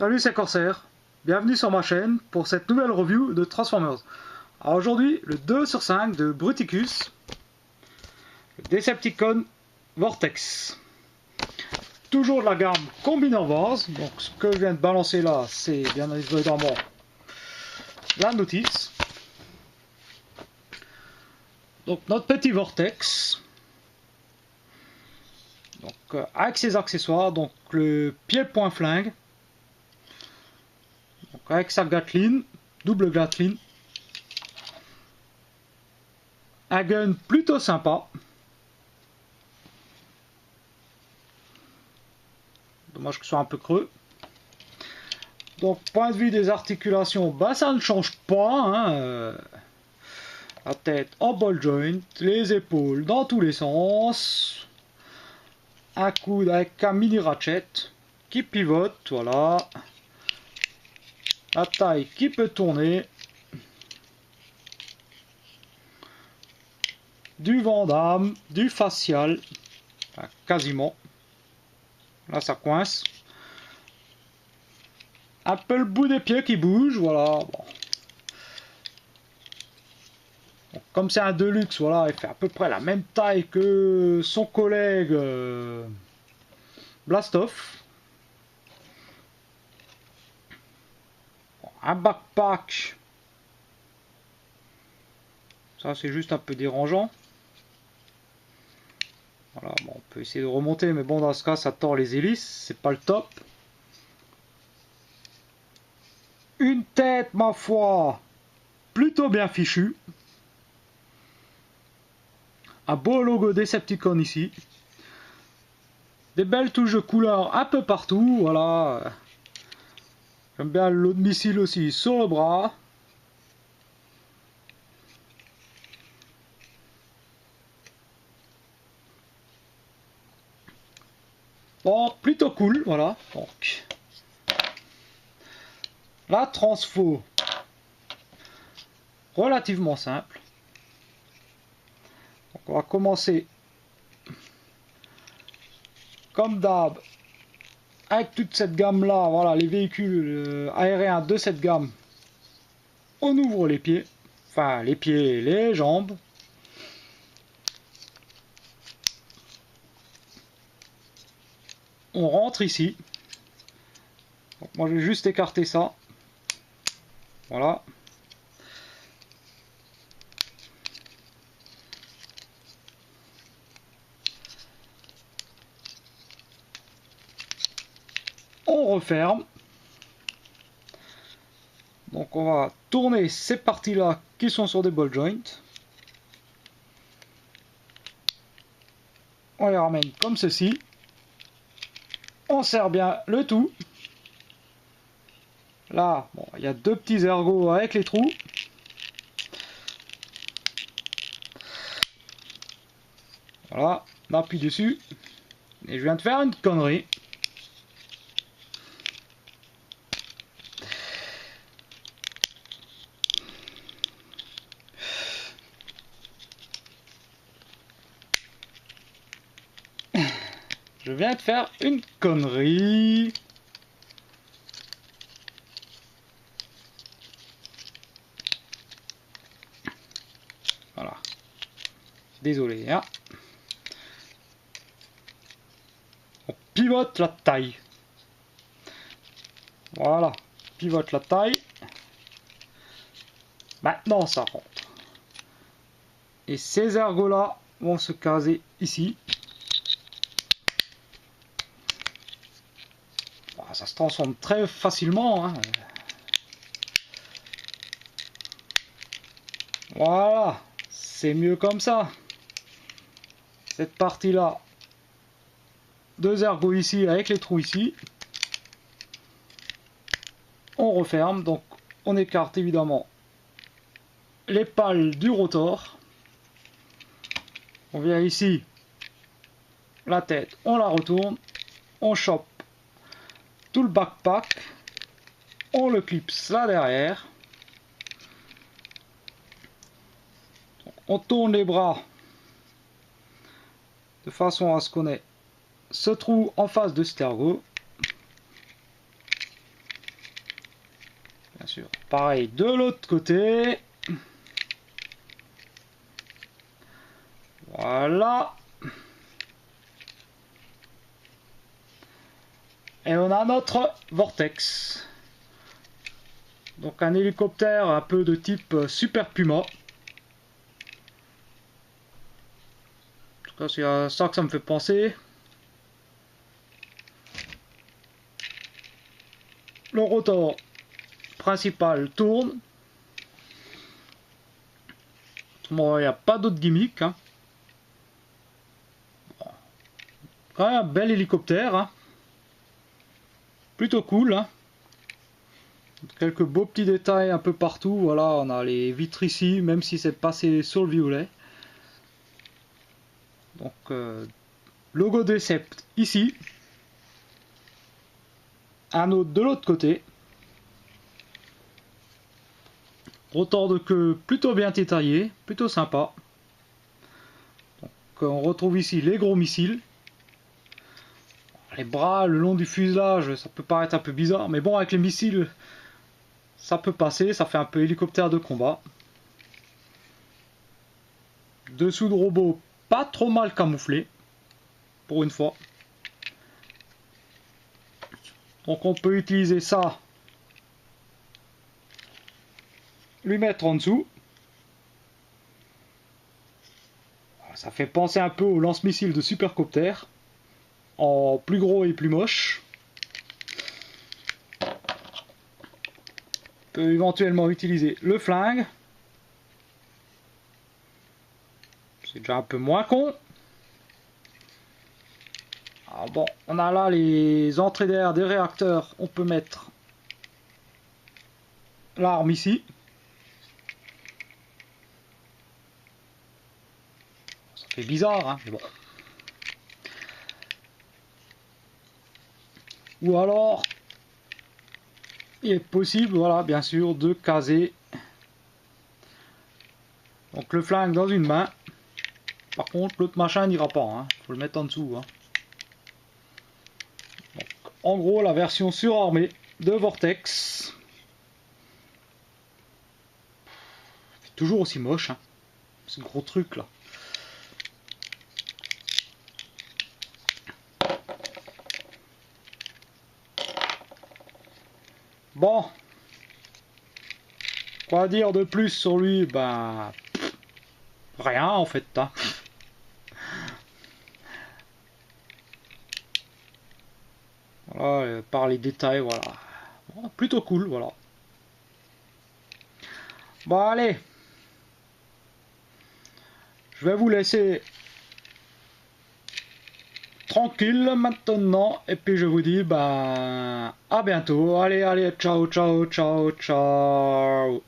Salut, c'est Corsair. Bienvenue sur ma chaîne pour cette nouvelle review de Transformers. Alors aujourd'hui, le 2 sur 5 de Bruticus, le Decepticon Vortex. Toujours de la gamme Combiner Wars. Donc ce que je viens de balancer là, c'est bien évidemment la notice. Donc notre petit Vortex. Donc avec ses accessoires, donc le pied-point flingue. Donc avec sa Gatling, double Gatling. Un gun plutôt sympa. Dommage que ce soit un peu creux. Donc point de vue des articulations, bah ça ne change pas. Hein. La tête en ball joint, les épaules dans tous les sens. Un coude avec un mini ratchet qui pivote, voilà. La taille qui peut tourner. Du Vandame, du facial, enfin, quasiment. Là ça coince. Un peu le bout des pieds qui bouge, voilà. Bon. Donc, comme c'est un Deluxe, voilà, il fait à peu près la même taille que son collègue Blastoff. Bon, un backpack. Ça c'est juste un peu dérangeant. Voilà, bon, on peut essayer de remonter, mais bon, dans ce cas, ça tord les hélices, c'est pas le top. Une tête, ma foi, plutôt bien fichue. Un beau logo Decepticon ici. Des belles touches de couleur un peu partout, voilà. J'aime bien le lot de missiles aussi sur le bras. Bon, plutôt cool, voilà. Donc, la transfo, relativement simple. Donc, on va commencer comme d'hab avec toute cette gamme là, voilà, les véhicules aériens de cette gamme. On ouvre les pieds, enfin les pieds et les jambes. On rentre ici. Donc, moi je vais juste écarter ça. Voilà. On referme. Donc on va tourner ces parties là qui sont sur des ball joints. On les ramène comme ceci. On serre bien le tout. Là, bon, il y a deux petits ergots avec les trous. Voilà, on appuie dessus. Et je viens de faire une connerie. Je viens de faire une connerie. Voilà. Désolé, hein. On pivote la taille. Voilà. Pivote la taille. Maintenant, ça rentre. Et ces ergots là vont se caser ici. Ça se transforme très facilement. Hein. Voilà, c'est mieux comme ça. Cette partie là, deux ergots ici avec les trous ici. On referme, donc on écarte évidemment les pales du rotor. On vient ici, la tête, on la retourne, on chope tout le backpack, on le clipse là derrière, on tourne les bras de façon à ce qu'on ait ce trou en face de cet ergot. Pareil de l'autre côté. Voilà. Et on a notre Vortex. Donc un hélicoptère un peu de type Super Puma. En tout cas c'est à ça que ça me fait penser. Le rotor principal tourne. Bon, il n'y a pas d'autre gimmick. Hein. Quand même un bel hélicoptère. Hein. Plutôt cool. Hein. Quelques beaux petits détails un peu partout. Voilà, on a les vitres ici, même si c'est passé sur le violet. Donc, logo Decept ici. Un autre de l'autre côté. Rotor de queue plutôt bien détaillé, plutôt sympa. Donc, on retrouve ici les gros missiles. Les bras le long du fuselage, ça peut paraître un peu bizarre, mais bon, avec les missiles, ça peut passer, ça fait un peu hélicoptère de combat. Dessous de robot, pas trop mal camouflé, pour une fois. Donc on peut utiliser ça, lui mettre en dessous. Ça fait penser un peu au lance-missile de Supercopter, en plus gros et plus moche. On peut éventuellement utiliser le flingue. C'est déjà un peu moins con. Alors bon, on a là les entrées d'air des réacteurs. On peut mettre l'arme ici. Ça fait bizarre, hein, mais bon. Ou alors, il est possible, voilà, bien sûr, de caser donc le flingue dans une main. Par contre, l'autre machin n'ira pas, hein. Faut le mettre en dessous. Hein. Donc, en gros, la version surarmée de Vortex. C'est toujours aussi moche, hein. Ce gros truc là. Bon, quoi dire de plus sur lui? Ben, rien en fait. Hein. Voilà, par les détails, voilà. Bon, plutôt cool, voilà. Bon, allez. Je vais vous laisser tranquille maintenant. Et puis je vous dis, ben, à bientôt. Allez, allez, ciao, ciao, ciao, ciao.